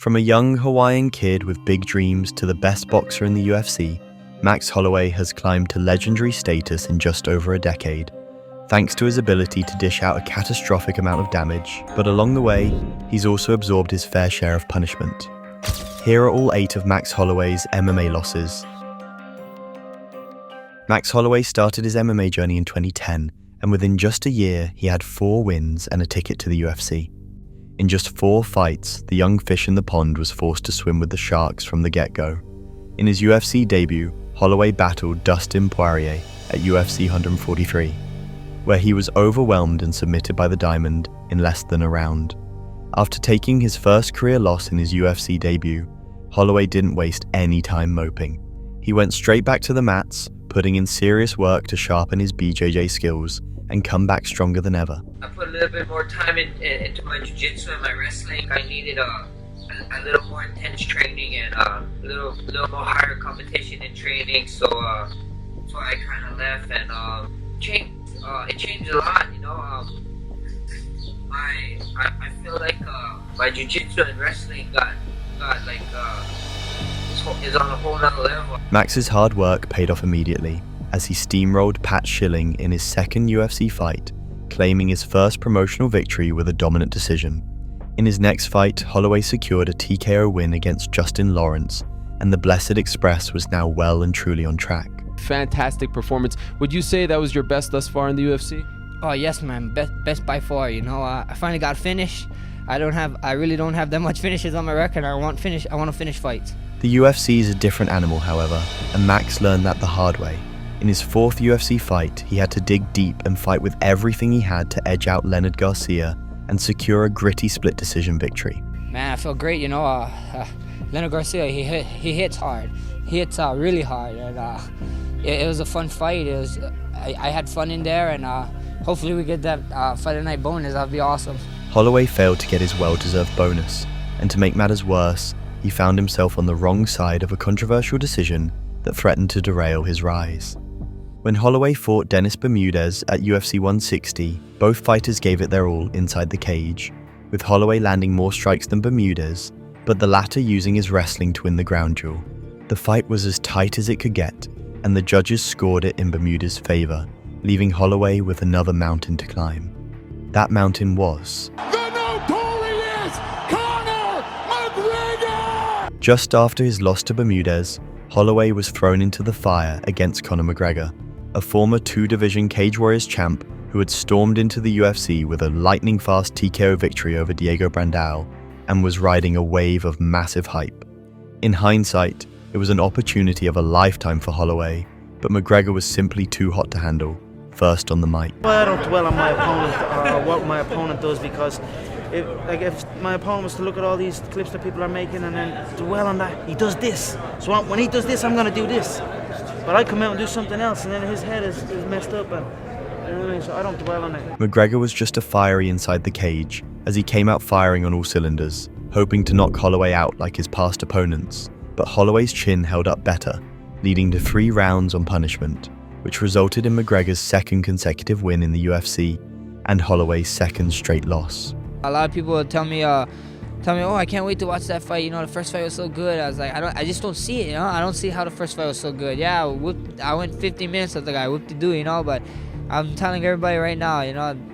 From a young Hawaiian kid with big dreams to the best boxer in the UFC, Max Holloway has climbed to legendary status in just over a decade, thanks to his ability to dish out a catastrophic amount of damage, but along the way, he's also absorbed his fair share of punishment. Here are all 8 of Max Holloway's MMA losses. Max Holloway started his MMA journey in 2010, and within just a year, he had 4 wins and a ticket to the UFC. In just 4 fights, the young fish in the pond was forced to swim with the sharks from the get-go. In his UFC debut, Holloway battled Dustin Poirier at UFC 143, where he was overwhelmed and submitted by the Diamond in less than a round. After taking his first career loss in his UFC debut, Holloway didn't waste any time moping. He went straight back to the mats, putting in serious work to sharpen his BJJ skills and come back stronger than ever. I put a little bit more time into my jiu-jitsu and my wrestling. I needed a little more intense training and a little more higher competition in training. So I kind of left and it changed a lot. I feel like my jiu-jitsu and wrestling is on a whole nother level. Max's hard work paid off immediately as he steamrolled Pat Schilling in his second UFC fight, claiming his first promotional victory with a dominant decision. In his next fight, Holloway secured a TKO win against Justin Lawrence, and the Blessed Express was now well and truly on track. Fantastic performance. Would you say that was your best thus far in the UFC? Oh yes, man, best by far. I finally got finished. I really don't have that much finishes on my record. I want to finish fights. The UFC is a different animal, however, and Max learned that the hard way. In his 4th UFC fight, he had to dig deep and fight with everything he had to edge out Leonard Garcia and secure a gritty split decision victory. Man, I feel great. Leonard Garcia, he hits hard. He hits really hard, and it was a fun fight. I had fun in there, and hopefully we get that fight of the night bonus. That'd be awesome. Holloway failed to get his well-deserved bonus, and to make matters worse, he found himself on the wrong side of a controversial decision that threatened to derail his rise. When Holloway fought Dennis Bermudez at UFC 160, both fighters gave it their all inside the cage, with Holloway landing more strikes than Bermudez, but the latter using his wrestling to win the ground duel. The fight was as tight as it could get, and the judges scored it in Bermudez's favor, leaving Holloway with another mountain to climb. That mountain was the notorious Conor McGregor! Just after his loss to Bermudez, Holloway was thrown into the fire against Conor McGregor, a former 2-division Cage Warriors champ who had stormed into the UFC with a lightning-fast TKO victory over Diego Brandao and was riding a wave of massive hype. In hindsight, it was an opportunity of a lifetime for Holloway, but McGregor was simply too hot to handle, first on the mic. Well, I don't dwell on my opponent, what my opponent does, because if my opponent was to look at all these clips that people are making and then dwell on that, he does this. So when he does this, I'm going to do this. But I come out and do something else, and then his head is messed up, and so I don't dwell on it. McGregor was just a fiery inside the cage, as he came out firing on all cylinders, hoping to knock Holloway out like his past opponents. But Holloway's chin held up better, leading to 3 rounds on punishment, which resulted in McGregor's 2nd consecutive win in the UFC and Holloway's 2nd straight loss. A lot of people would tell me, oh, I can't wait to watch that fight. The first fight was so good. I was like, I just don't see it. I don't see how the first fight was so good. Yeah, I went 15 minutes of the guy, whoop-de-doo, but I'm telling everybody right now,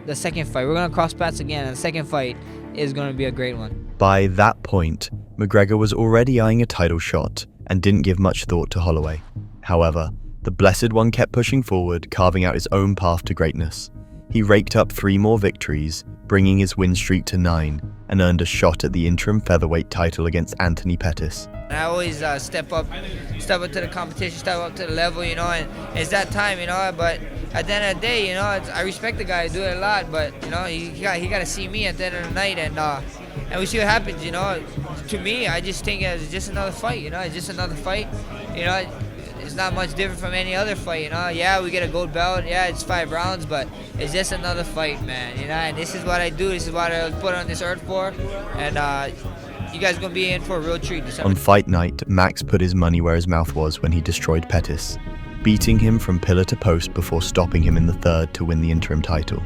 the second fight, we're gonna cross paths again, and the second fight is gonna be a great one. By that point, McGregor was already eyeing a title shot and didn't give much thought to Holloway. However, the Blessed One kept pushing forward, carving out his own path to greatness. He raked up 3 more victories, bringing his win streak to 9, and earned a shot at the interim featherweight title against Anthony Pettis. I always step up to the competition, step up to the level, and it's that time, but at the end of the day, I respect the guy, I do it a lot, but, he got to see me at the end of the night, and we see what happens, To me, I just think it's just another fight, it's just another fight, It's not much different from any other fight, Yeah, we get a gold belt, yeah, it's 5 rounds, but it's just another fight, man, and this is what I do, this is what I was put on this earth for, and you guys are going to be in for a real treat. On fight night, Max put his money where his mouth was when he destroyed Pettis, beating him from pillar to post before stopping him in the 3rd to win the interim title.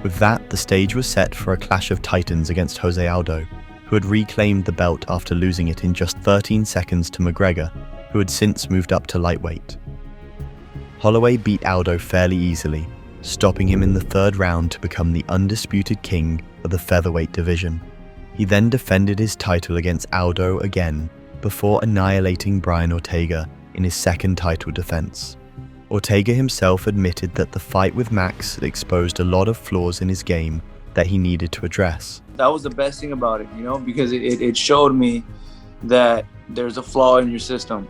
With that, the stage was set for a clash of titans against Jose Aldo, who had reclaimed the belt after losing it in just 13 seconds to McGregor, who had since moved up to lightweight. Holloway beat Aldo fairly easily, stopping him in the third round to become the undisputed king of the featherweight division. He then defended his title against Aldo again, before annihilating Brian Ortega in his second title defense. Ortega himself admitted that the fight with Max had exposed a lot of flaws in his game that he needed to address. That was the best thing about it, because it showed me that there's a flaw in your system,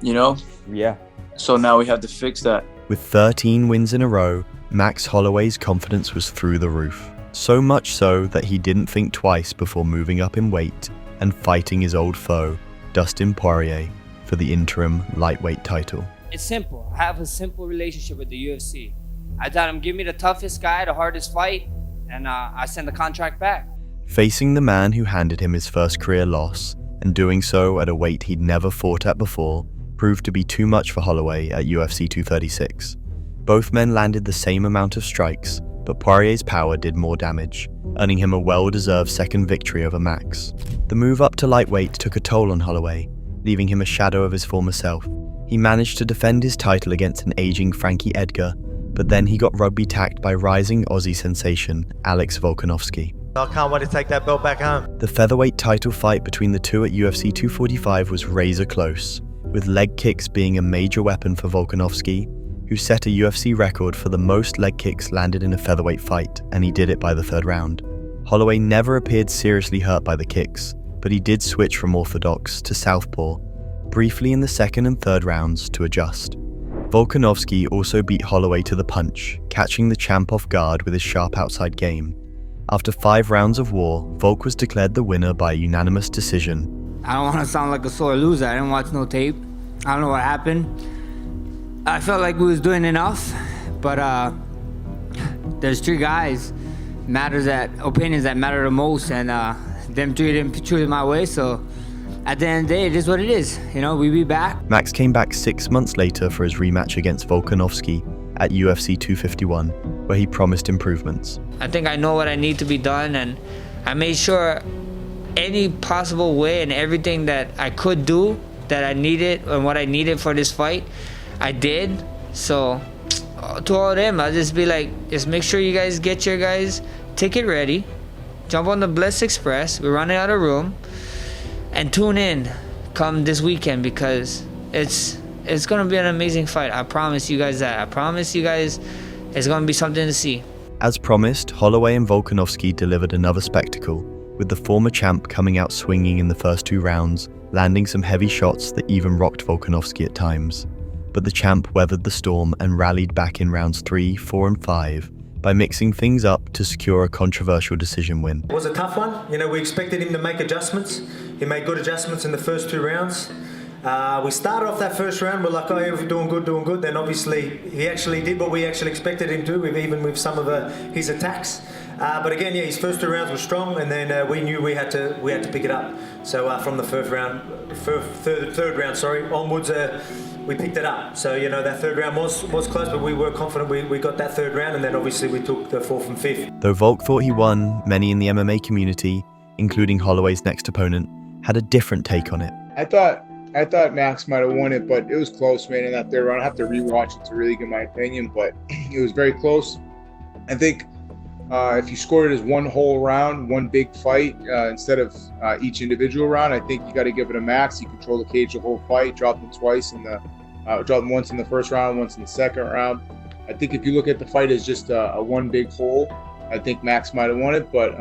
Yeah. So now we have to fix that. With 13 wins in a row, Max Holloway's confidence was through the roof. So much so that he didn't think twice before moving up in weight and fighting his old foe, Dustin Poirier, for the interim lightweight title. It's simple. I have a simple relationship with the UFC. I tell them, give me the toughest guy, the hardest fight, and I send the contract back. Facing the man who handed him his first career loss, and doing so at a weight he'd never fought at before, proved to be too much for Holloway at UFC 236. Both men landed the same amount of strikes, but Poirier's power did more damage, earning him a well-deserved second victory over Max. The move up to lightweight took a toll on Holloway, leaving him a shadow of his former self. He managed to defend his title against an aging Frankie Edgar, but then he got rugby-tacked by rising Aussie sensation Alex Volkanovski. I can't wait to take that belt back home. The featherweight title fight between the two at UFC 245 was razor close, with leg kicks being a major weapon for Volkanovski, who set a UFC record for the most leg kicks landed in a featherweight fight, and he did it by the third round. Holloway never appeared seriously hurt by the kicks, but he did switch from orthodox to southpaw, briefly in the second and third rounds to adjust. Volkanovski also beat Holloway to the punch, catching the champ off guard with his sharp outside game. After 5 rounds of war, Volk was declared the winner by unanimous decision. I don't want to sound like a sore loser. I didn't watch no tape. I don't know what happened. I felt like we was doing enough, but there's 3 guys, opinions that matter the most, and them 3 didn't choose it my way, so at the end of the day, it is what it is. We be back. Max came back 6 months later for his rematch against Volkanovski at UFC 251, where he promised improvements. I think I know what I need to be done, and I made sure any possible way and everything that I could do that I needed and what I needed for this fight, I did. So to all of them, I'll just be like, just make sure you guys get your guys' ticket ready, jump on the Bliss Express, we're running out of room, and tune in come this weekend, because it's gonna be an amazing fight. I promise you guys that. I promise you guys it's gonna be something to see. As promised, Holloway and Volkanovski delivered another spectacle, with the former champ coming out swinging in the first 2 rounds, landing some heavy shots that even rocked Volkanovski at times. But the champ weathered the storm and rallied back in rounds 3, 4, and 5 by mixing things up to secure a controversial decision win. It was a tough one. We expected him to make adjustments. He made good adjustments in the first 2 rounds. We started off that first round, we're like, oh, yeah, we're doing good. Then obviously he actually did what we actually expected him to, even with some of his attacks. But again, yeah, his first 2 rounds were strong, and then we knew we had to pick it up. So from the third round, onwards, we picked it up. So that third round was close, but we were confident we got that third round, and then obviously we took the 4th and 5th. Though Volk thought he won, many in the MMA community, including Holloway's next opponent, had a different take on it. I thought Max might have won it, but it was close, man, in that third round. I have to rewatch it to really get my opinion, but it was very close. I think if you scored it as one whole round, one big fight, instead of each individual round, I think you got to give it a Max. He controlled the cage the whole fight, dropped him once in the first round, once in the second round. I think if you look at the fight as just a one big whole, I think Max might have won it, but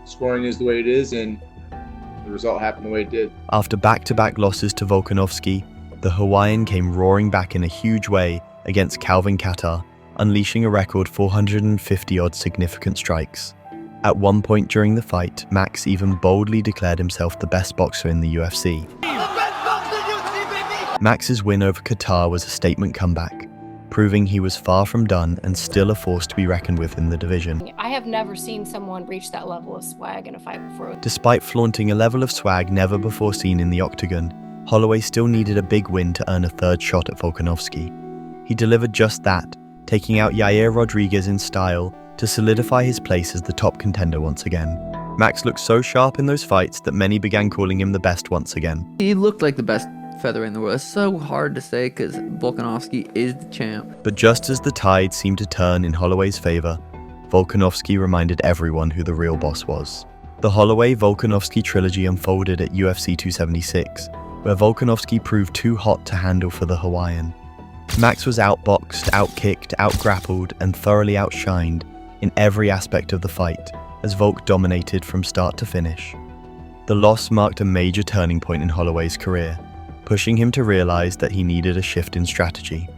scoring is the way it is, and the result happened the way it did. After back-to-back losses to Volkanovski, the Hawaiian came roaring back in a huge way against Calvin Kattar, unleashing a record 450-odd significant strikes. At one point during the fight, Max even boldly declared himself the best boxer in the UFC. Max's win over Kattar was a statement comeback, proving he was far from done and still a force to be reckoned with in the division. I have never seen someone reach that level of swag in a fight before. Despite flaunting a level of swag never before seen in the octagon, Holloway still needed a big win to earn a third shot at Volkanovski. He delivered just that, taking out Yair Rodriguez in style to solidify his place as the top contender once again. Max looked so sharp in those fights that many began calling him the best once again. He looked like the best featherweight in the world. It's so hard to say because Volkanovski is the champ. But just as the tide seemed to turn in Holloway's favor, Volkanovski reminded everyone who the real boss was. The Holloway-Volkanovski trilogy unfolded at UFC 276, where Volkanovski proved too hot to handle for the Hawaiian. Max was outboxed, outkicked, outgrappled, and thoroughly outshined in every aspect of the fight, as Volk dominated from start to finish. The loss marked a major turning point in Holloway's career, pushing him to realize that he needed a shift in strategy.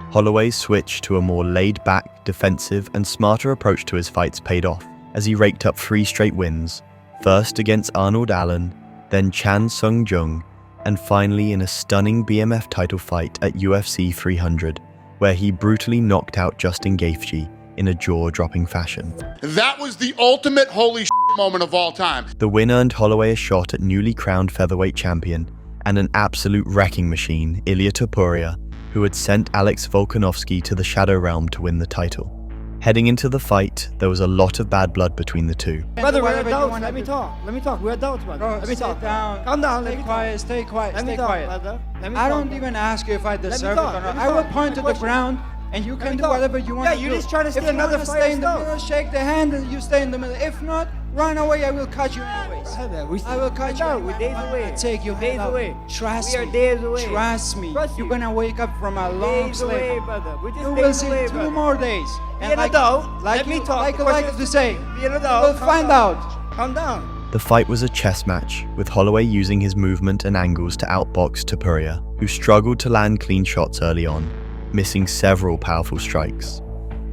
Holloway's switch to a more laid-back, defensive, and smarter approach to his fights paid off, as he raked up 3 straight wins, first against Arnold Allen, then Chan Sung Jung, and finally in a stunning BMF title fight at UFC 300, where he brutally knocked out Justin Gaethje in a jaw-dropping fashion. That was the ultimate holy shit moment of all time. The win earned Holloway a shot at newly crowned featherweight champion and an absolute wrecking machine, Ilia Topuria, who had sent Alex Volkanovski to the Shadow Realm to win the title. Heading into the fight, there was a lot of bad blood between the two. Brother, we're adults. Let me talk. We're adults, brother. Let me talk. Calm down. Stay quiet. Stay quiet. Stay quiet. Brother. I don't even ask you if I deserve it or not. I will point to the ground and you can do whatever you want to do. Yeah, you're just trying to stay if another you fight. Stay in the middle, shake the hand and you stay in the middle. If not, run away. I will cut you anyways. I will cut you. We're days away. Take your days away. Trust me. We are me. days away. Trust me. You're gonna wake up from a long days sleep. Away, brother. We're just you days will see away, 2 brother. more days. Be an adult. Like Let me you talk. like to say. Be an adult. We'll find out. Calm down. The fight was a chess match, with Holloway using his movement and angles to outbox Topuria, who struggled to land clean shots early on, missing several powerful strikes.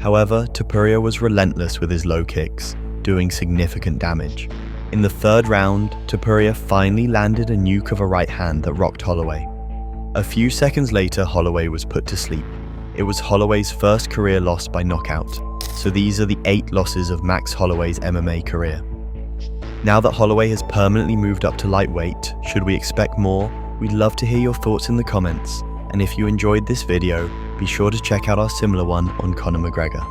However, Topuria was relentless with his low kicks, doing significant damage. In the 3rd round, Topuria finally landed a nuke of a right hand that rocked Holloway. A few seconds later, Holloway was put to sleep. It was Holloway's first career loss by knockout, so these are the 8 losses of Max Holloway's MMA career. Now that Holloway has permanently moved up to lightweight, should we expect more? We'd love to hear your thoughts in the comments, and if you enjoyed this video, be sure to check out our similar one on Conor McGregor.